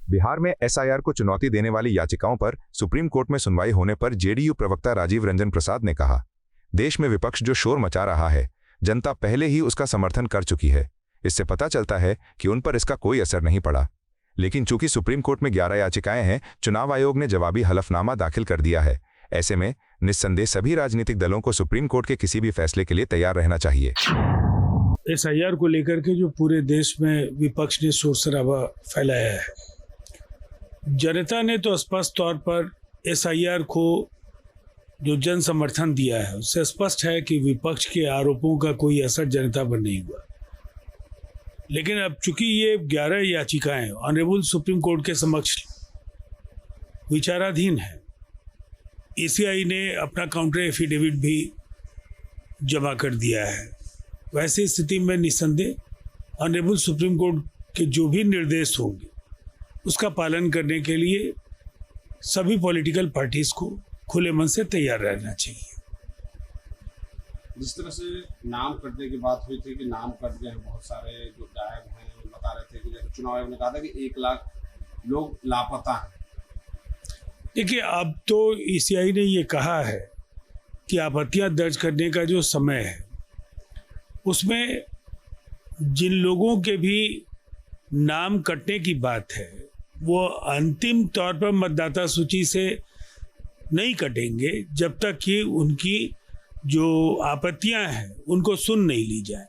बिहार में एसआईआर को चुनौती देने वाली याचिकाओं पर सुप्रीम कोर्ट में सुनवाई होने पर जेडीयू प्रवक्ता राजीव रंजन प्रसाद ने कहा, देश में विपक्ष जो शोर मचा रहा है, जनता पहले ही उसका समर्थन कर चुकी है। इससे पता चलता है कि उन पर इसका कोई असर नहीं पड़ा। लेकिन चूंकि सुप्रीम कोर्ट में 11 याचिकाएं हैं, चुनाव आयोग ने जवाबी हलफनामा दाखिल कर दिया है। ऐसे में निस्संदेह सभी राजनीतिक दलों को सुप्रीम कोर्ट के किसी भी फैसले के लिए तैयार रहना चाहिए। एसआईआर को लेकर के जो पूरे देश में विपक्ष ने शोर शराबा फैलाया है, जनता ने तो स्पष्ट तौर पर एसआईआर को जो जन समर्थन दिया है उससे स्पष्ट है कि विपक्ष के आरोपों का कोई असर जनता पर नहीं हुआ। लेकिन अब चूंकि ये 11 याचिकाएं ऑनरेबल सुप्रीम कोर्ट के समक्ष विचाराधीन है, ईसीआई ने अपना काउंटर एफिडेविट भी जमा कर दिया है। वैसी स्थिति में निस्संदेह ऑनरेबल सुप्रीम कोर्ट के जो भी निर्देश होंगे उसका पालन करने के लिए सभी पॉलिटिकल पार्टीज को खुले मन से तैयार रहना चाहिए। जिस तरह से नाम कटने की बात हुई थी कि नाम कट गए हैं, बहुत सारे जो गायब हैं, वो बता रहे थे कि जैसे चुनाव आयोग ने कहा था कि 1 लाख लोग लापता हैं। देखिए, अब तो ईसीआई ने ये कहा है कि आपत्तियां दर्ज करने का जो समय है उसमें जिन लोगों के भी नाम कटने की बात है वो अंतिम तौर पर मतदाता सूची से नहीं कटेंगे जब तक कि उनकी जो आपत्तियां हैं उनको सुन नहीं ली जाए।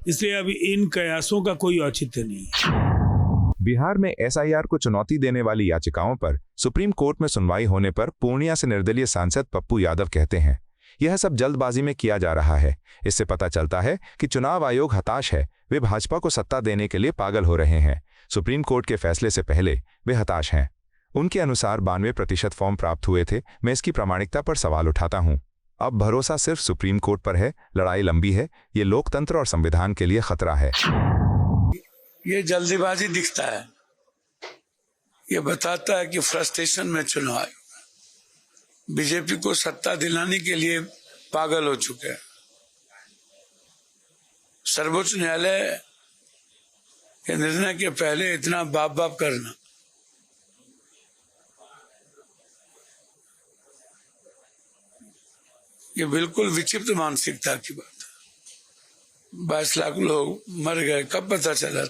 इसलिए अभी इन कयासों का कोई औचित्य नहीं है। बिहार में एसआईआर को चुनौती देने वाली याचिकाओं पर सुप्रीम कोर्ट में सुनवाई होने पर पूर्णिया से निर्दलीय सांसद पप्पू यादव कहते हैं, यह सब जल्दबाजी में किया जा रहा है। इससे पता चलता है कि चुनाव आयोग हताश है, वे भाजपा को सत्ता देने के लिए पागल हो रहे हैं। सुप्रीम कोर्ट के फैसले से पहले वे हताश हैं। उनके अनुसार 92% फॉर्म प्राप्त हुए थे। मैं इसकी प्रामाणिकता पर सवाल उठाता हूं। अब भरोसा सिर्फ सुप्रीम कोर्ट पर है। लड़ाई लंबी है। ये लोकतंत्र और संविधान के लिए खतरा है। ये जल्दीबाजी दिखता है, ये बताता है कि फ्रस्ट्रेशन में चुनाव आयोग बीजेपी को सत्ता दिलाने के लिए पागल हो चुके हैं। सर्वोच्च न्यायालय के निर्णय के पहले इतना बाप बाप करना, ये बिल्कुल विचित्र मानसिकता की बात है। 22 लाख लोग मर गए, कब पता चला?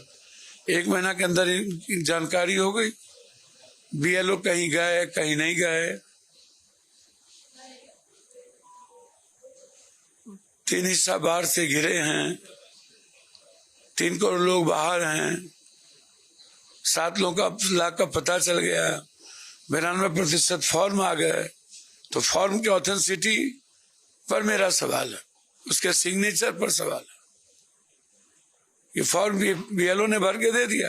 1 महीना के अंदर जानकारी हो गई। बीएलओ कहीं गए, कहीं नहीं गए। 3 हिस्सा बाहर से घिरे हैं, 3 करोड़ लोग बाहर हैं, 7 लाख का पता चल गया, 92% फॉर्म आ गए। तो फॉर्म की ऑथेंटिसिटी पर मेरा सवाल है, उसके सिग्नेचर पर सवाल है। ये फॉर्म बीएलओ ने भर के दे दिया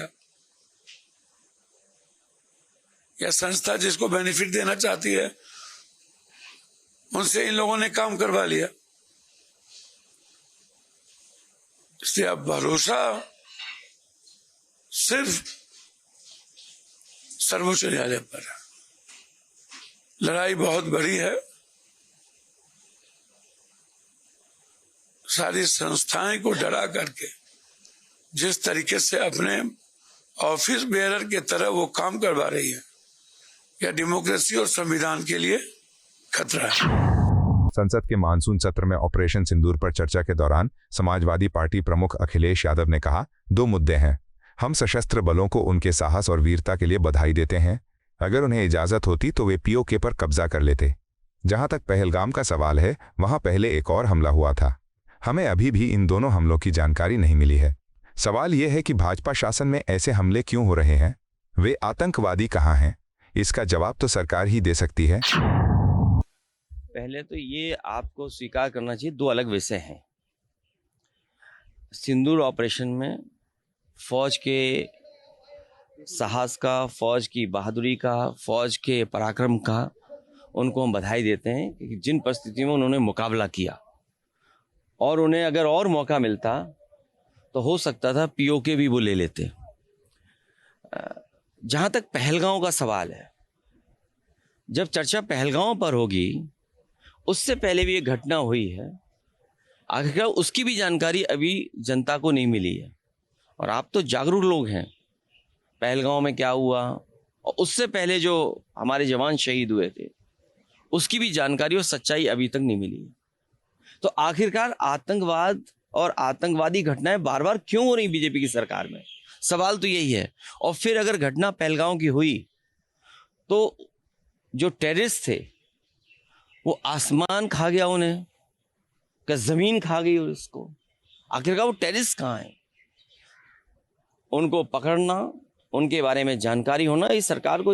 या संस्था जिसको बेनिफिट देना चाहती है उनसे इन लोगों ने काम करवा लिया। इसलिए अब भरोसा सिर्फ सर्वोच्च न्यायालय पर है। लड़ाई बहुत बड़ी है। सारी संस्थाएं को डरा करके जिस तरीके से अपने ऑफिस बेयरर के तरह वो काम करवा रही है, यह डेमोक्रेसी और संविधान के लिए खतरा है। संसद के मानसून सत्र में ऑपरेशन सिंदूर पर चर्चा के दौरान समाजवादी पार्टी प्रमुख अखिलेश यादव ने कहा, 2 मुद्दे हैं। हम सशस्त्र बलों को उनके साहस और वीरता के लिए बधाई देते हैं। अगर उन्हें इजाजत होती तो वे पीओके पर कब्जा कर लेते। जहां तक पहलगाम का सवाल है, वहां पहले एक और हमला हुआ था। हमें अभी भी इन दोनों हमलों की जानकारी नहीं मिली है। सवाल यह है कि भाजपा शासन में ऐसे हमले क्यों हो रहे हैं? वे आतंकवादी कहाँ हैं? इसका जवाब तो सरकार ही दे सकती है। पहले तो ये आपको स्वीकार करना चाहिए, 2 अलग विषय हैं। सिंदूर ऑपरेशन में फौज के साहस का, फौज की बहादुरी का, फौज के पराक्रम का उनको हम बधाई देते हैं कि जिन परिस्थितियों में उन्होंने मुकाबला किया, और उन्हें अगर और मौका मिलता तो हो सकता था पीओके भी वो ले लेते। जहाँ तक पहलगांव का सवाल है, जब चर्चा पहलगांव पर होगी, उससे पहले भी ये घटना हुई है, आखिरकार उसकी भी जानकारी अभी जनता को नहीं मिली है। और आप तो जागरूक लोग हैं। पहलगांव में क्या हुआ और उससे पहले जो हमारे जवान शहीद हुए थे उसकी भी जानकारी और सच्चाई अभी तक नहीं मिली। तो आखिरकार आतंकवाद और आतंकवादी घटनाएं बार बार क्यों हो रही बीजेपी की सरकार में, सवाल तो यही है। और फिर अगर घटना पहलगांव की हुई तो जो टेररिस्ट थे वो आसमान खा गया उन्हें, क्या जमीन खा गई उसको? आखिरकार वो टेररिस्ट कहाँ हैं? उनको पकड़ना, उनके बारे में जानकारी होना, इस सरकार को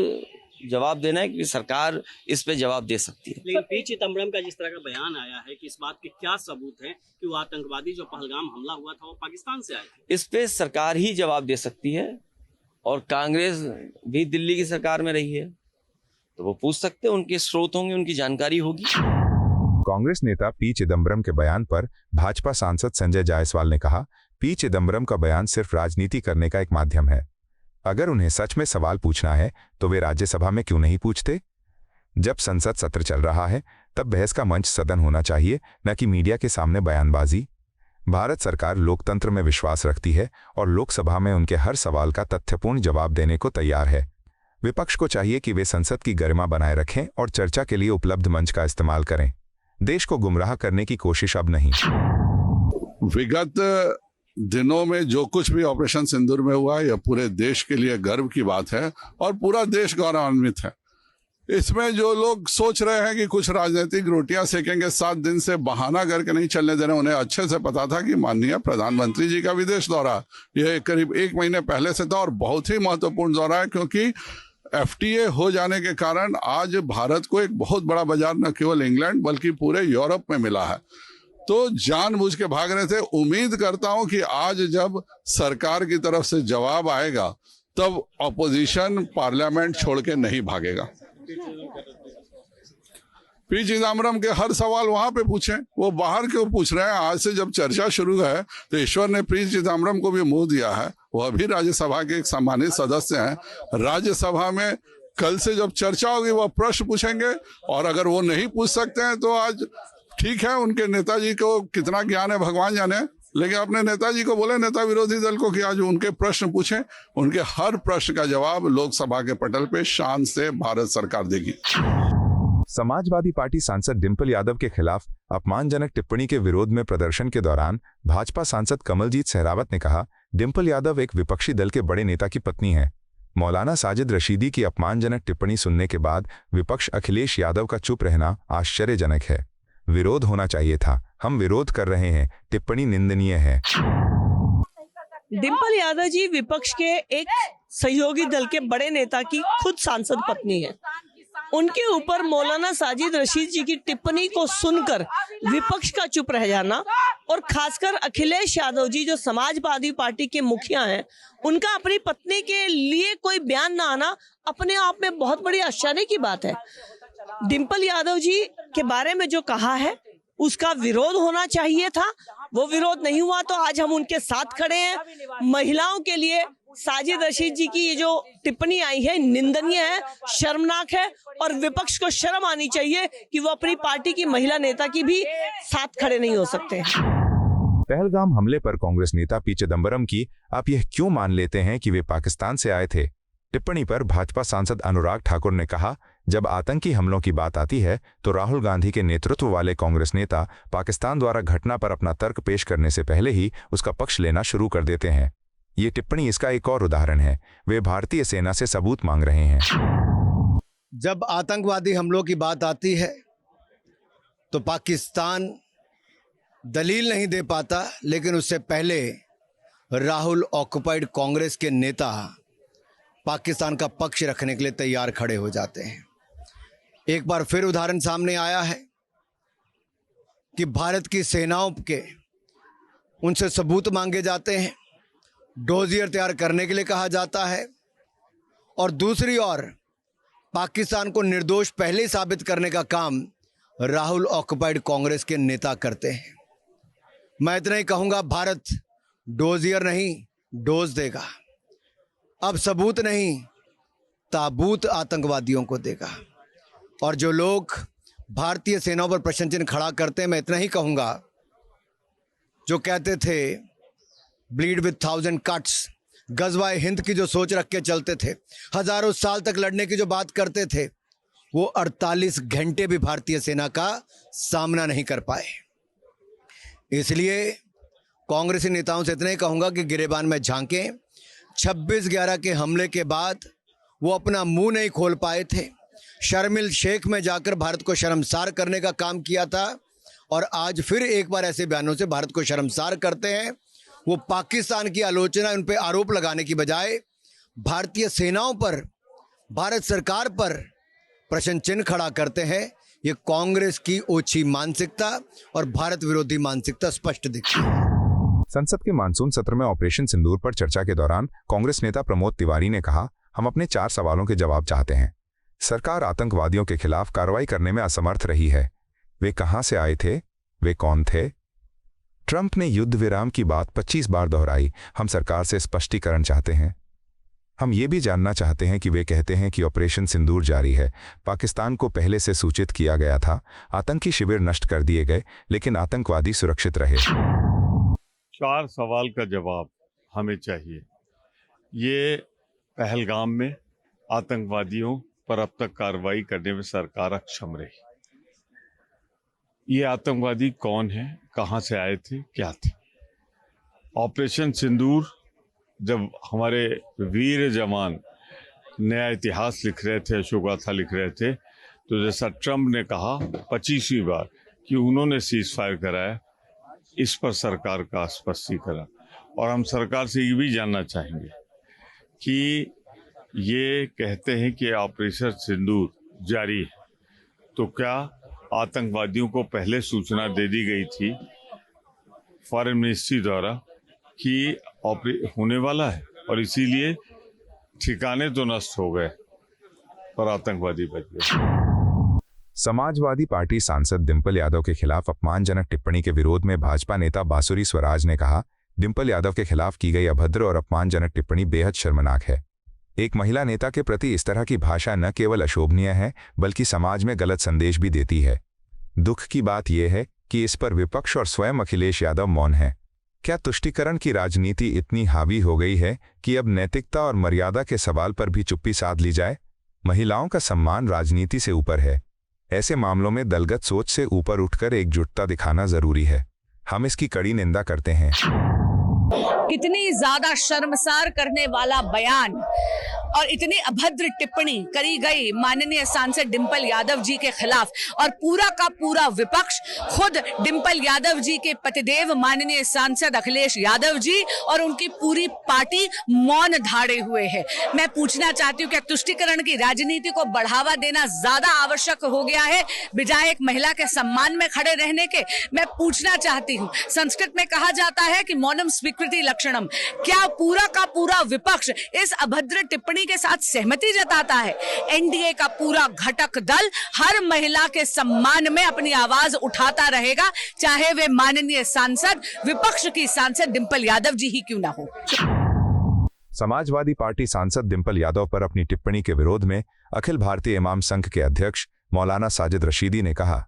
जवाब देना है कि सरकार इस पे जवाब दे सकती है। लेकिन पी चिदम्बरम का जिस तरह का बयान आया है कि इस बात के क्या सबूत हैं कि वो आतंकवादी जो पहलगाम हमला हुआ था वो पाकिस्तान से आए थे, इस पे सरकार ही जवाब दे सकती है। और कांग्रेस भी दिल्ली की सरकार में रही है तो वो पूछ सकते हैं, उनके स्रोत होंगे, उनकी जानकारी होगी। कांग्रेस नेता पी चिदम्बरम के बयान पर भाजपा सांसद संजय जायसवाल ने कहा, पी चिदम्बरम का बयान सिर्फ राजनीति करने का एक माध्यम है। अगर उन्हें सच में सवाल पूछना है तो वे राज्यसभा में क्यों नहीं पूछते? जब संसद सत्र चल रहा है तब बहस का मंच सदन होना चाहिए, न कि मीडिया के सामने बयानबाजी। भारत सरकार लोकतंत्र में विश्वास रखती है और लोकसभा में उनके हर सवाल का तथ्यपूर्ण जवाब देने को तैयार है। विपक्ष को चाहिए कि वे संसद की गरिमा बनाए रखें और चर्चा के लिए उपलब्ध मंच का इस्तेमाल करें। देश को गुमराह करने की कोशिश अब नहीं। विगत दिनों में जो कुछ भी ऑपरेशन सिंदूर में हुआ यह पूरे देश के लिए गर्व की बात है और पूरा देश गौरवान्वित है। इसमें जो लोग सोच रहे हैं कि कुछ राजनीतिक रोटियां सेकेंगे, 7 दिन से बहाना करके नहीं चलने देना, उन्हें अच्छे से पता था कि माननीय प्रधानमंत्री जी का विदेश दौरा यह करीब 1 महीने पहले से था और बहुत ही महत्वपूर्ण दौरा है, क्योंकि FTA हो जाने के कारण आज भारत को एक बहुत बड़ा बाजार न केवल इंग्लैंड बल्कि पूरे यूरोप में मिला है। तो जानबूझ के भाग रहे थे। उम्मीद करता हूं कि आज जब सरकार की तरफ से जवाब आएगा तब ऑपोजिशन पार्लियामेंट छोड़ के नहीं भागेगा। पी चिदम्बरम के हर सवाल वहां पे पूछें, वो बाहर क्यों पूछ रहे हैं? आज से जब चर्चा शुरू है तो ईश्वर ने पी चिदम्बरम को भी मुंह दिया है। वो अभी राज्यसभा के एक सम्मानित सदस्य हैं। राज्यसभा में कल से जब चर्चा होगी वो प्रश्न पूछेंगे और अगर वो नहीं पूछ सकते हैं तो आज ठीक है, उनके नेताजी को कितना ज्ञान है भगवान जाने, लेकिन अपने नेताजी को बोले, नेता विरोधी दल को, कि आज उनके प्रश्न पूछें। उनके हर प्रश्न का जवाब लोकसभा के पटल पे शान से भारत सरकार देगी। समाजवादी पार्टी सांसद डिंपल यादव के खिलाफ अपमानजनक टिप्पणी के विरोध में प्रदर्शन के दौरान भाजपा सांसद कमलजीत सहरावत ने कहा, डिंपल यादव एक विपक्षी दल के बड़े नेता की पत्नी है। मौलाना साजिद रशीदी की अपमानजनक टिप्पणी सुनने के बाद विपक्ष अखिलेश यादव का चुप रहना आश्चर्यजनक है। विरोध होना चाहिए था, हम विरोध कर रहे हैं, टिप्पणी निंदनीय है। डिंपल यादव जी विपक्ष के एक सहयोगी दल के बड़े नेता की खुद सांसद पत्नी है। उनके ऊपर मौलाना साजिद रशीद जी की टिप्पणी को सुनकर विपक्ष का चुप रह जाना और खासकर अखिलेश यादव जी जो समाजवादी पार्टी के मुखिया हैं, उनका अपनी पत्नी के लिए कोई बयान ना आना अपने आप में बहुत बड़ी आश्चर्य की बात है। डिंपल यादव जी के बारे में जो कहा है उसका विरोध होना चाहिए था, वो विरोध नहीं हुआ तो आज हम उनके साथ खड़े हैं। महिलाओं के लिए साजिद रशीद जी की ये जो टिप्पणी आई है निंदनीय है, शर्मनाक है और विपक्ष को शर्म आनी चाहिए कि वो अपनी पार्टी की महिला नेता की भी साथ खड़े नहीं हो सकते। पहलगाम हमले पर कांग्रेस नेता पी चिदम्बरम की आप यह क्यों मान लेते हैं कि वे पाकिस्तान से आए थे टिप्पणी पर भाजपा सांसद अनुराग ठाकुर ने कहा, जब आतंकी हमलों की बात आती है तो राहुल गांधी के नेतृत्व वाले कांग्रेस नेता पाकिस्तान द्वारा घटना पर अपना तर्क पेश करने से पहले ही उसका पक्ष लेना शुरू कर देते हैं। ये टिप्पणी इसका एक और उदाहरण है। वे भारतीय सेना से सबूत मांग रहे हैं। जब आतंकवादी हमलों की बात आती है तो पाकिस्तान दलील नहीं दे पाता, लेकिन उससे पहले राहुल ऑक्युपाइड कांग्रेस के नेता पाकिस्तान का पक्ष रखने के लिए तैयार खड़े हो जाते हैं। एक बार फिर उदाहरण सामने आया है कि भारत की सेनाओं के उनसे सबूत मांगे जाते हैं, डोजियर तैयार करने के लिए कहा जाता है और दूसरी ओर पाकिस्तान को निर्दोष पहले ही साबित करने का काम राहुल ऑक्युपाइड कांग्रेस के नेता करते हैं। मैं इतना ही कहूँगा, भारत डोजियर नहीं डोज देगा। अब सबूत नहीं ताबूत आतंकवादियों को देगा। और जो लोग भारतीय सेनाओं पर प्रश्न चिन्ह खड़ा करते हैं, मैं इतना ही कहूँगा, जो कहते थे ब्लीड विद 1000 कट्स, गजवाए हिंद की जो सोच रख के चलते थे, हजारों साल तक लड़ने की जो बात करते थे, वो 48 घंटे भी भारतीय सेना का सामना नहीं कर पाए। इसलिए कांग्रेसी नेताओं से इतना ही कहूंगा कि गिरेबान में झांकें। 26/11 के हमले के बाद वो अपना मुंह नहीं खोल पाए थे, शर्मिल शेख में जाकर भारत को शर्मसार करने का काम किया था, और आज फिर एक बार ऐसे बयानों से भारत को शर्मसार करते हैं। वो पाकिस्तान की आलोचना, उन पे आरोप लगाने की बजाय भारतीय सेनाओं पर, भारत सरकार पर प्रश्न चिन्ह खड़ा करते हैं। ये कांग्रेस की ओछी मानसिकता और भारत विरोधी मानसिकता स्पष्ट दिखती है। संसद के मानसून सत्र में ऑपरेशन सिंदूर पर चर्चा के दौरान कांग्रेस नेता प्रमोद तिवारी ने कहा, हम अपने 4 सवालों के जवाब चाहते हैं। सरकार आतंकवादियों के खिलाफ कार्रवाई करने में असमर्थ रही है। वे कहां से आए थे? वे कौन थे? ट्रंप ने युद्ध विराम की बात 25 बार दोहराई। हम सरकार से स्पष्टीकरण चाहते हैं। हम ये भी जानना चाहते हैं कि वे कहते हैं कि ऑपरेशन सिंदूर जारी है। पाकिस्तान को पहले से सूचित किया गया था, आतंकी शिविर नष्ट कर दिए गए, लेकिन आतंकवादी सुरक्षित रहे। 4 सवाल का जवाब हमें चाहिए। ये पहलगाम में आतंकवादियों पर अब तक कार्रवाई करने में सरकार अक्षम रही। ये आतंकवादी कौन है, कहां से आए थे, क्या थे? ऑपरेशन सिंदूर जब हमारे वीर जवान नया इतिहास लिख रहे थे, अशोकगाथा लिख रहे थे, तो जैसा ट्रंप ने कहा 25वीं बार कि उन्होंने सीज फायर कराया, इस पर सरकार का स्पष्टीकरण। और हम सरकार से ये भी जानना चाहेंगे कि ये कहते हैं कि ऑपरेशन सिंदूर जारी है, तो क्या आतंकवादियों को पहले सूचना दे दी गई थी फॉरेन मिनिस्ट्री द्वारा कि होने वाला है, और इसीलिए ठिकाने तो नष्ट हो गए पर आतंकवादी बच गए? समाजवादी पार्टी सांसद डिंपल यादव के खिलाफ अपमानजनक टिप्पणी के विरोध में भाजपा नेता बांसुरी स्वराज ने कहा, डिंपल यादव के खिलाफ की गई अभद्र और अपमानजनक टिप्पणी बेहद शर्मनाक है। एक महिला नेता के प्रति इस तरह की भाषा न केवल अशोभनीय है, बल्कि समाज में गलत संदेश भी देती है। दुख की बात यह है कि इस पर विपक्ष और स्वयं अखिलेश यादव मौन है। क्या तुष्टीकरण की राजनीति इतनी हावी हो गई है कि अब नैतिकता और मर्यादा के सवाल पर भी चुप्पी साध ली जाए? महिलाओं का सम्मान राजनीति से ऊपर है। ऐसे मामलों में दलगत सोच से ऊपर उठकर एकजुटता दिखाना जरूरी है। हम इसकी कड़ी निंदा करते हैं। कितनी ज्यादा शर्मसार करने वाला बयान और इतनी अभद्र टिप्पणी करी गई माननीय सांसद डिंपल यादव जी के खिलाफ, और पूरा का पूरा विपक्ष, खुद डिंपल यादव जी के पतिदेव माननीय सांसद अखिलेश यादव जी और उनकी पूरी पार्टी मौन धारे हुए है। मैं पूछना चाहती हूँ, क्या तुष्टीकरण की राजनीति को बढ़ावा देना ज्यादा आवश्यक हो गया है बजाय एक महिला के सम्मान में खड़े रहने के? मैं पूछना चाहती हूँ, संस्कृत में कहा जाता है कि मौनम स्वीकृति लक्षणम। क्या पूरा का पूरा विपक्ष इस अभद्र टिप्पणी के साथ सहमति जताता है? एनडीए का पूरा घटक दल हर महिला के सम्मान में अपनी आवाज उठाता रहेगा, चाहे वे माननीय सांसद, विपक्ष की सांसद डिंपल यादव जी ही क्यों ना हो। समाजवादी पार्टी सांसद डिंपल यादव पर अपनी टिप्पणी के विरोध में अखिल भारतीय इमाम संघ के अध्यक्ष मौलाना साजिद रशीदी ने कहा,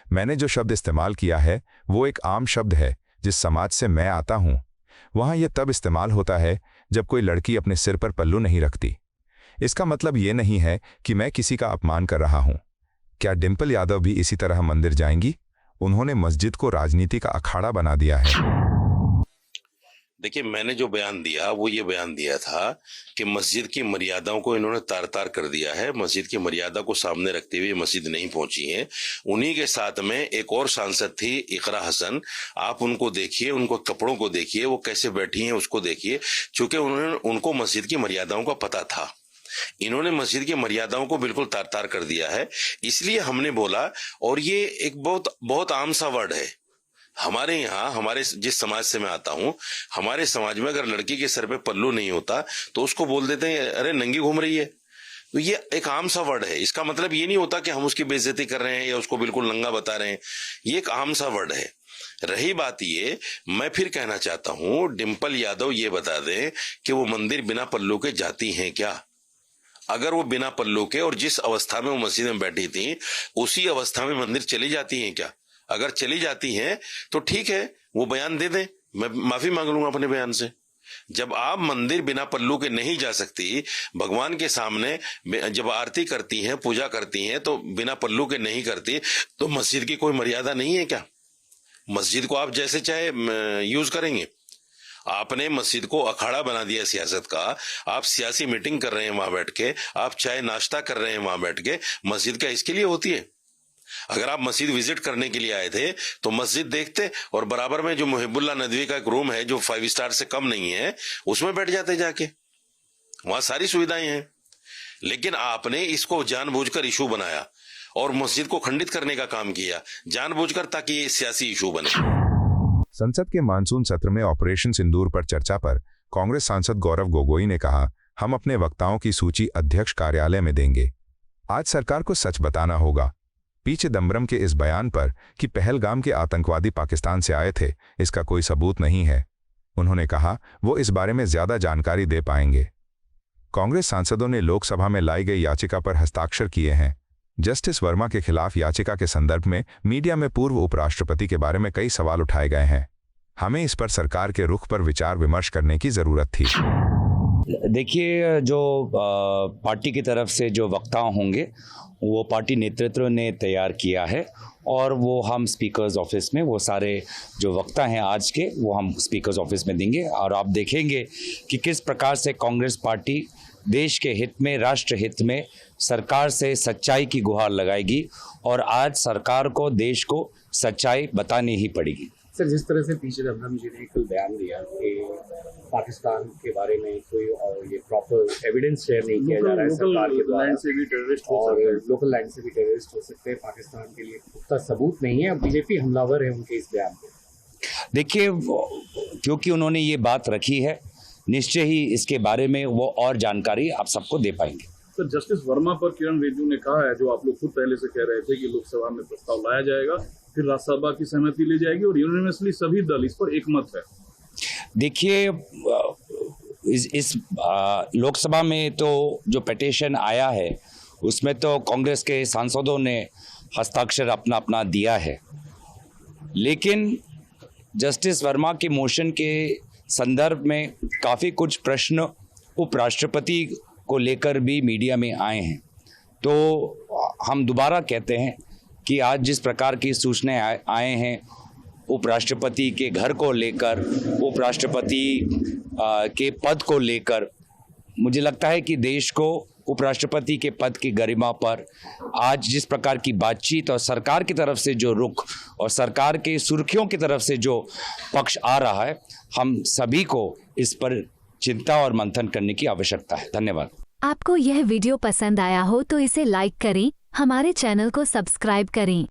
मैंने जो शब्द इस्तेमाल किया है वो एक आम शब्द है। जिस समाज से मैं आता हूं वहां यह तब इस्तेमाल होता है जब कोई लड़की अपने सिर पर पल्लू नहीं रखती। इसका मतलब ये नहीं है कि मैं किसी का अपमान कर रहा हूं। क्या डिंपल यादव भी इसी तरह मंदिर जाएंगी? उन्होंने मस्जिद को राजनीति का अखाड़ा बना दिया है। देखिए, मैंने जो बयान दिया वो ये बयान दिया था कि मस्जिद की मर्यादाओं को इन्होंने तार तार कर दिया है। मस्जिद की मर्यादा को सामने रखते हुए मस्जिद नहीं पहुंची है। उन्हीं के साथ में एक और सांसद थी, इकरा हसन। आप उनको देखिए, उनको कपड़ों को देखिए, वो कैसे बैठी हैं उसको देखिए। चूंकि उनको मस्जिद की मर्यादाओं का पता था, इन्होंने मस्जिद की मर्यादाओं को बिल्कुल तार तार कर दिया है। इसलिए हमने बोला, और ये एक बहुत आम सा वर्ड है हमारे यहाँ, हमारे जिस समाज से मैं आता हूँ, हमारे समाज में अगर लड़की के सर पे पल्लू नहीं होता तो उसको बोल देते हैं अरे नंगी घूम रही है। तो ये एक आम सा वर्ड है। इसका मतलब ये नहीं होता कि हम उसकी बेइज्जती कर रहे हैं या उसको बिल्कुल नंगा बता रहे हैं। ये एक आम सा वर्ड है। रही बात ये, मैं फिर कहना चाहता हूँ, डिंपल यादव ये बता दें कि वो मंदिर बिना पल्लू के जाती हैं क्या? अगर वो बिना पल्लू के और जिस अवस्था में वो मस्जिद में बैठी थी उसी अवस्था में मंदिर चली जाती हैं क्या? अगर चली जाती हैं तो ठीक है, वो बयान दे दें मैं माफी मांग लूंगा अपने बयान से। जब आप मंदिर बिना पल्लू के नहीं जा सकती, भगवान के सामने जब आरती करती हैं, पूजा करती हैं, तो बिना पल्लू के नहीं करती, तो मस्जिद की कोई मर्यादा नहीं है क्या? मस्जिद को आप जैसे चाहे यूज करेंगे। आपने मस्जिद को अखाड़ा बना दिया सियासत का। आप सियासी मीटिंग कर रहे हैं वहां बैठ के, आप चाय नाश्ता कर रहे हैं वहां बैठ के। मस्जिद क्या इसके लिए होती है? अगर आप मस्जिद विजिट करने के लिए आए थे तो मस्जिद देखते और बराबर में जो मुहिबुल्लाह नदवी का एक रूम है जो 5 स्टार से कम नहीं है, उसमें बैठ जाते जाके। वहां सारी सुविधाएं हैं। लेकिन आपने इसको जानबूझकर इशू बनाया और मस्जिद को खंडित करने का काम किया जानबूझकर, ताकि ये सियासी इशू बने। संसद के मानसून सत्र में ऑपरेशन सिंदूर पर चर्चा पर कांग्रेस सांसद गौरव गोगोई ने कहा, हम अपने वक्ताओं की सूची अध्यक्ष कार्यालय में देंगे। आज सरकार को सच बताना होगा। पी चिदंबरम के इस बयान पर कि पहलगाम के आतंकवादी पाकिस्तान से आए थे, इसका कोई सबूत नहीं है। उन्होंने कहा वो इस बारे में ज्यादा जानकारी दे पाएंगे। कांग्रेस सांसदों ने लोकसभा में लाई गई याचिका पर हस्ताक्षर किए हैं। जस्टिस वर्मा के खिलाफ याचिका के संदर्भ में मीडिया में पूर्व उपराष्ट्रपति के बारे में कई सवाल उठाए गए हैं। हमें इस पर सरकार के रुख पर विचार विमर्श करने की जरूरत थी। देखिए, जो पार्टी की तरफ से जो वक्ता होंगे वो पार्टी नेतृत्व ने तैयार किया है और वो हम स्पीकर्स ऑफिस में वो सारे जो वक्ता हैं आज के वो हम स्पीकर्स ऑफिस में देंगे। और आप देखेंगे कि किस प्रकार से कांग्रेस पार्टी देश के हित में, राष्ट्र हित में सरकार से सच्चाई की गुहार लगाएगी और आज सरकार को, देश को सच्चाई बतानी ही पड़ेगी। सर, जिस तरह से पी चिदंबरम जी ने कल बयान दिया कि पाकिस्तान के बारे में कोई और ये प्रॉपर एविडेंस शेयर नहीं किया जा रहा है सरकार के द्वारा, लैंड से भी टेररिस्ट और लोकल लैंड से भी टेररिस्ट हो सकते हैं, पाकिस्तान के लिए पुख्ता सबूत नहीं है, बीजेपी हमलावर है उनके इस बयान पे। देखिए, क्योंकि उन्होंने ये बात रखी है, निश्चय ही इसके बारे में वो और जानकारी आप सबको दे पाएंगे। सर, जस्टिस वर्मा पर किरण रिजिजू ने कहा है, जो आप लोग खुद पहले से कह रहे थे कि लोकसभा में प्रस्ताव लाया जाएगा, फिर राज्यसभा की सहमति ली जाएगी और यूनिवर्सली सभी दल इस पर एकमत है। देखिए, इस लोकसभा में तो जो पिटीशन आया है उसमें तो कांग्रेस के सांसदों ने हस्ताक्षर अपना अपना दिया है, लेकिन जस्टिस वर्मा के मोशन के संदर्भ में काफ़ी कुछ प्रश्न उपराष्ट्रपति को लेकर भी मीडिया में आए हैं। तो हम दोबारा कहते हैं कि आज जिस प्रकार की सूचनाएं आए हैं उपराष्ट्रपति के घर को लेकर, उपराष्ट्रपति के पद को लेकर, मुझे लगता है कि देश को उपराष्ट्रपति के पद की गरिमा पर आज जिस प्रकार की बातचीत और सरकार की तरफ से जो रुख और सरकार के सुर्खियों की तरफ से जो पक्ष आ रहा है, हम सभी को इस पर चिंता और मंथन करने की आवश्यकता है। धन्यवाद। आपको यह वीडियो पसंद आया हो तो इसे लाइक करें, हमारे चैनल को सब्सक्राइब करें।